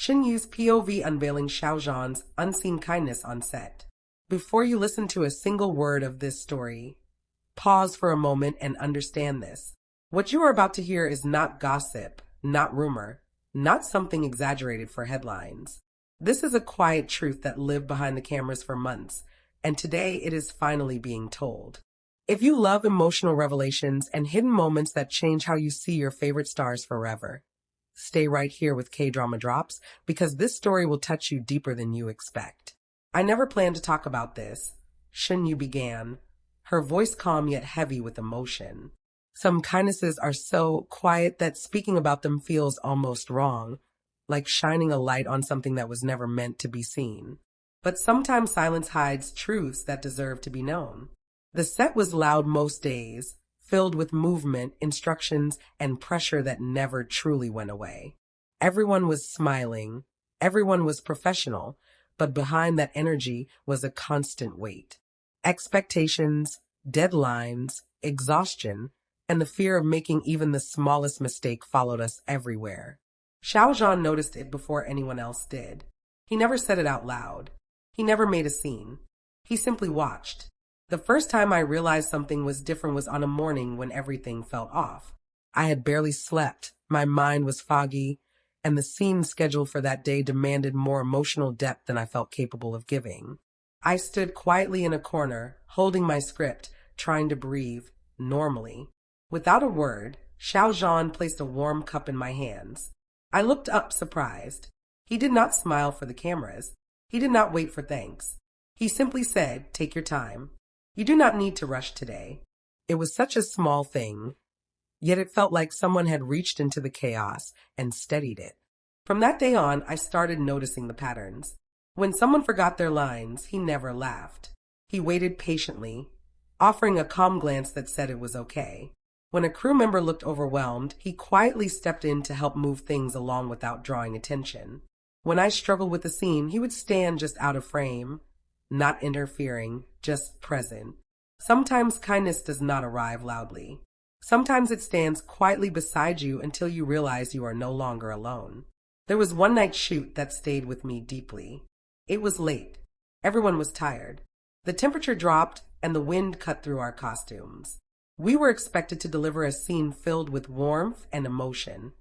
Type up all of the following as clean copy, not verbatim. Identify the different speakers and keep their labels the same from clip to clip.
Speaker 1: Shen Yue's POV unveiling Xiao Zhan's unseen kindness on set. Before you listen to a single word of this story, pause for a moment and understand this. What you are about to hear is not gossip, not rumor, not something exaggerated for headlines. This is a quiet truth that lived behind the cameras for months, and today it is finally being told. If you love emotional revelations and hidden moments that change how you see your favorite stars forever, stay right here with Kdrama Drops, because this story will touch you deeper than you expect. I never planned to talk about this, Shen Yue began, her voice calm yet heavy with emotion. Some kindnesses are so quiet that speaking about them feels almost wrong, like shining a light on something that was never meant to be seen. But sometimes silence hides truths that deserve to be known. The set was loud most days, filled with movement, instructions, and pressure that never truly went away. Everyone was smiling, everyone was professional, but behind that energy was a constant weight. Expectations, deadlines, exhaustion, and the fear of making even the smallest mistake followed us everywhere. Xiao Zhan noticed it before anyone else did. He never said it out loud. He never made a scene. He simply watched. The first time I realized something was different was on a morning when everything felt off. I had barely slept, my mind was foggy, and the scene scheduled for that day demanded more emotional depth than I felt capable of giving. I stood quietly in a corner, holding my script, trying to breathe normally. Without a word, Xiao Zhan placed a warm cup in my hands. I looked up surprised. He did not smile for the cameras. He did not wait for thanks. He simply said, "Take your time. You do not need to rush today." It was such a small thing, yet it felt like someone had reached into the chaos and steadied it. From that day on, I started noticing the patterns. When someone forgot their lines, he never laughed. He waited patiently, offering a calm glance that said it was okay. When a crew member looked overwhelmed, he quietly stepped in to help move things along without drawing attention. When I struggled with the scene, he would stand just out of frame, not interfering, just present. Sometimes kindness does not arrive loudly. Sometimes it stands quietly beside you until you realize you are no longer alone. There was one night shoot that stayed with me deeply. It was late. Everyone was tired. The temperature dropped and the wind cut through our costumes. We were expected to deliver a scene filled with warmth and emotion,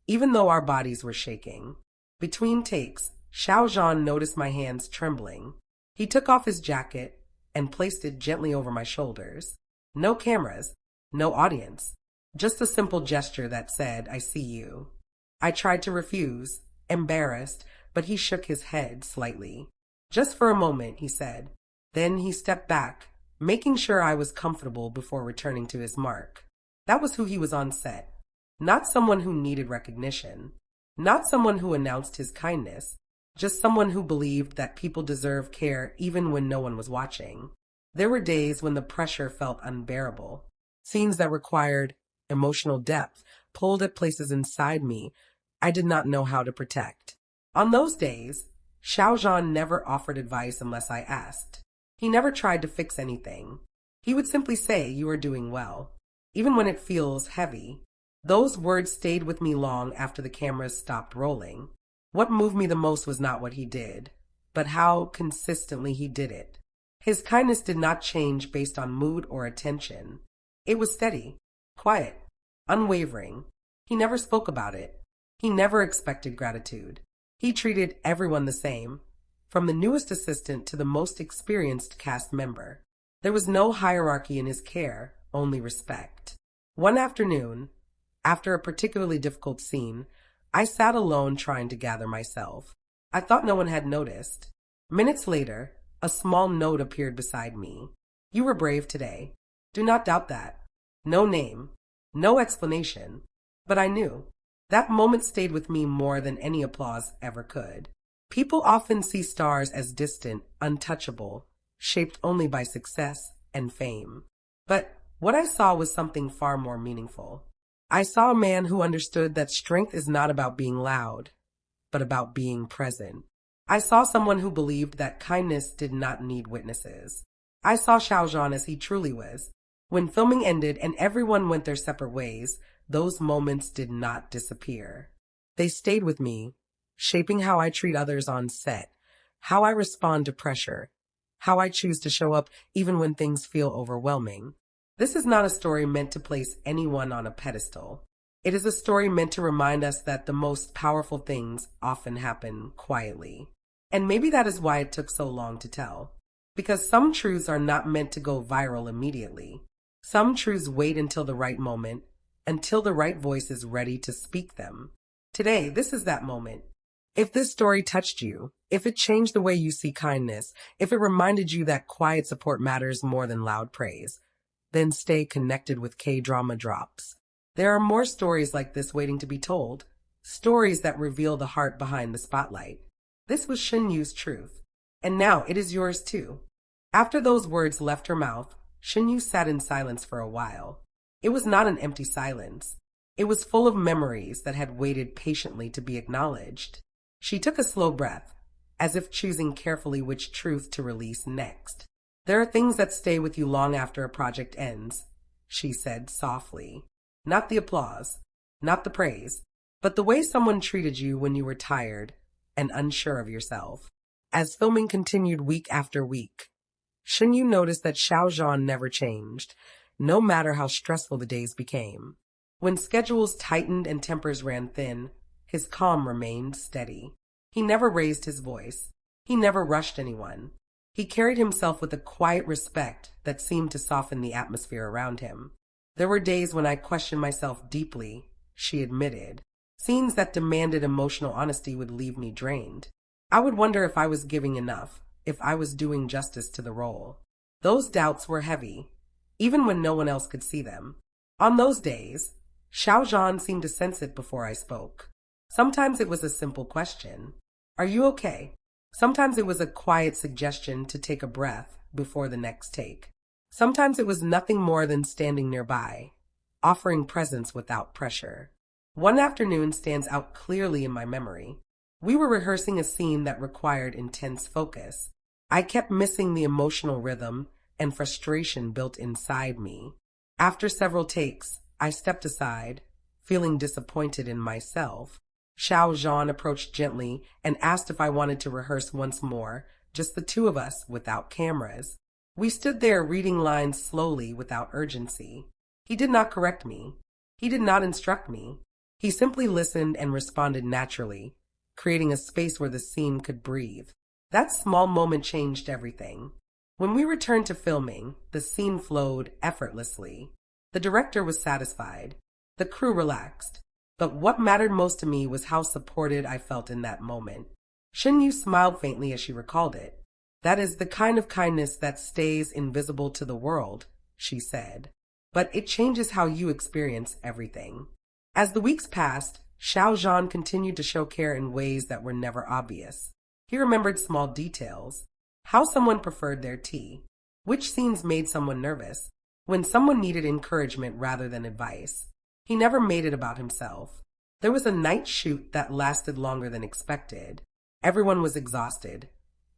Speaker 1: even though our bodies were shaking. Between takes, Xiao Zhan noticed my hands trembling. He took off his jacket and placed it gently over my shoulders. No cameras, no audience, just a simple gesture that said, "I see you." I tried to refuse, embarrassed, but he shook his head slightly. "Just for a moment," he said. Then he stepped back, making sure I was comfortable before returning to his mark. That was who he was on set. Not someone who needed recognition. Not someone who announced his kindness. Just someone who believed that people deserve care even when no one was watching. There were days when the pressure felt unbearable. Scenes that required emotional depth pulled at places inside me I did not know how to protect. On those days, Xiao Zhan never offered advice unless I asked. He never tried to fix anything. He would simply say, "You are doing well," even when it feels heavy. Those words stayed with me long after the cameras stopped rolling. What moved me the most was not what he did, but how consistently he did it. His kindness did not change based on mood or attention. It was steady, quiet, unwavering. He never spoke about it. He never expected gratitude. He treated everyone the same, from the newest assistant to the most experienced cast member. There was no hierarchy in his care, only respect. One afternoon, after a particularly difficult scene, I sat alone trying to gather myself. I thought no one had noticed. Minutes later, a small note appeared beside me. "You were brave today. Do not doubt that." No name, no explanation, but I knew. That moment stayed with me more than any applause ever could. People often see stars as distant, untouchable, shaped only by success and fame. But what I saw was something far more meaningful. I saw a man who understood that strength is not about being loud, but about being present. I saw someone who believed that kindness did not need witnesses. I saw Xiao Zhan as he truly was. When filming ended and everyone went their separate ways, those moments did not disappear. They stayed with me, shaping how I treat others on set, how I respond to pressure, how I choose to show up even when things feel overwhelming. This is not a story meant to place anyone on a pedestal. It is a story meant to remind us that the most powerful things often happen quietly. And maybe that is why it took so long to tell. Because some truths are not meant to go viral immediately. Some truths wait until the right moment, until the right voice is ready to speak them. Today, this is that moment. If this story touched you, if it changed the way you see kindness, if it reminded you that quiet support matters more than loud praise, then stay connected with Kdrama Drops. There are more stories like this waiting to be told, stories that reveal the heart behind the spotlight. This was Shen Yue's truth, and now it is yours too. After those words left her mouth, Shen Yue sat in silence for a while. It was not an empty silence. It was full of memories that had waited patiently to be acknowledged. She took a slow breath, as if choosing carefully which truth to release next. There are things that stay with you long after a project ends, she said softly. Not the applause, not the praise, but the way someone treated you when you were tired and unsure of yourself. As filming continued week after week, Shen Yue noticed that Xiao Zhan never changed, no matter how stressful the days became. When schedules tightened and tempers ran thin, his calm remained steady. He never raised his voice. He never rushed anyone. He carried himself with a quiet respect that seemed to soften the atmosphere around him. There were days when I questioned myself deeply, she admitted. Scenes that demanded emotional honesty would leave me drained. I would wonder if I was giving enough, if I was doing justice to the role. Those doubts were heavy, even when no one else could see them. On those days, Xiao Zhan seemed to sense it before I spoke. Sometimes it was a simple question. Are you okay? Sometimes it was a quiet suggestion to take a breath before the next take. Sometimes it was nothing more than standing nearby, offering presence without pressure. One afternoon stands out clearly in my memory. We were rehearsing a scene that required intense focus. I kept missing the emotional rhythm, and frustration built inside me. After several takes, I stepped aside, feeling disappointed in myself. Xiao Zhan approached gently and asked if I wanted to rehearse once more, just the two of us without cameras. We stood there reading lines slowly without urgency. He did not correct me. He did not instruct me. He simply listened and responded naturally, creating a space where the scene could breathe. That small moment changed everything. When we returned to filming, the scene flowed effortlessly. The director was satisfied. The crew relaxed. But what mattered most to me was how supported I felt in that moment. Shen Yue smiled faintly as she recalled it. That is the kind of kindness that stays invisible to the world, she said. But it changes how you experience everything. As the weeks passed, Xiao Zhan continued to show care in ways that were never obvious. He remembered small details. How someone preferred their tea. Which scenes made someone nervous. When someone needed encouragement rather than advice. He never made it about himself. There was a night shoot that lasted longer than expected. Everyone was exhausted,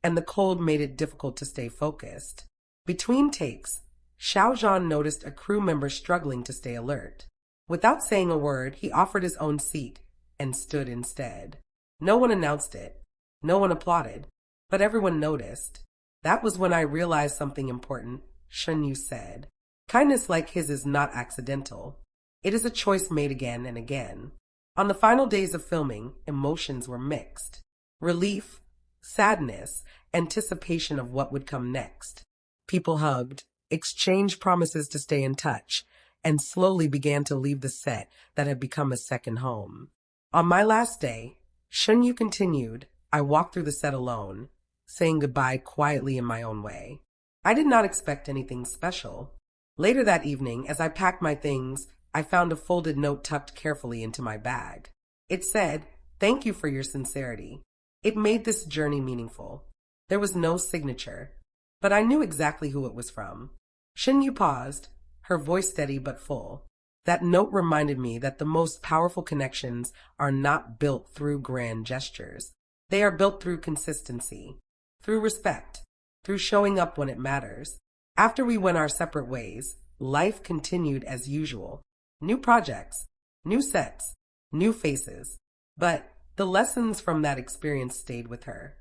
Speaker 1: and the cold made it difficult to stay focused. Between takes, Xiao Zhan noticed a crew member struggling to stay alert. Without saying a word, he offered his own seat and stood instead. No one announced it. No one applauded, but everyone noticed. That was when I realized something important, Shen Yue said. Kindness like his is not accidental. It is a choice made again and again. On the final days of filming, emotions were mixed. Relief, sadness, anticipation of what would come next. People hugged, exchanged promises to stay in touch, and slowly began to leave the set that had become a second home. On my last day, Shen Yue continued, I walked through the set alone, saying goodbye quietly in my own way. I did not expect anything special. Later that evening, as I packed my things, I found a folded note tucked carefully into my bag. It said, "Thank you for your sincerity." It made this journey meaningful. There was no signature, but I knew exactly who it was from. Shen Yue paused, her voice steady but full. That note reminded me that the most powerful connections are not built through grand gestures. They are built through consistency, through respect, through showing up when it matters. After we went our separate ways, life continued as usual. New projects, new sets, new faces. But The lessons from that experience stayed with her.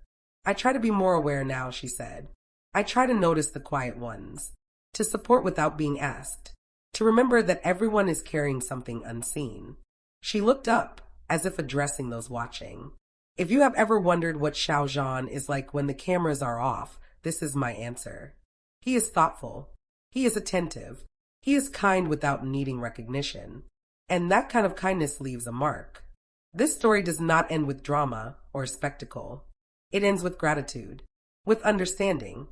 Speaker 1: I try to be more aware now, she said. I try to notice the quiet ones, to support without being asked, to remember that everyone is carrying something unseen. She looked up, as if addressing those watching. If you have ever wondered what Xiao Zhan is like when the cameras are off, this is my answer. He is thoughtful. He is attentive. He is kind without needing recognition. And that kind of kindness leaves a mark. This story does not end with drama or spectacle. It ends with gratitude, with understanding,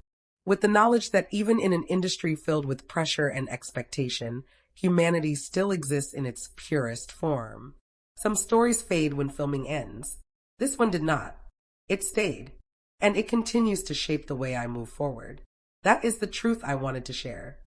Speaker 1: with the knowledge that even in an industry filled with pressure and expectation, humanity still exists in its purest form. Some stories fade when filming ends. This one did not. It stayed, and it continues to shape the way I move forward. That is the truth I wanted to share.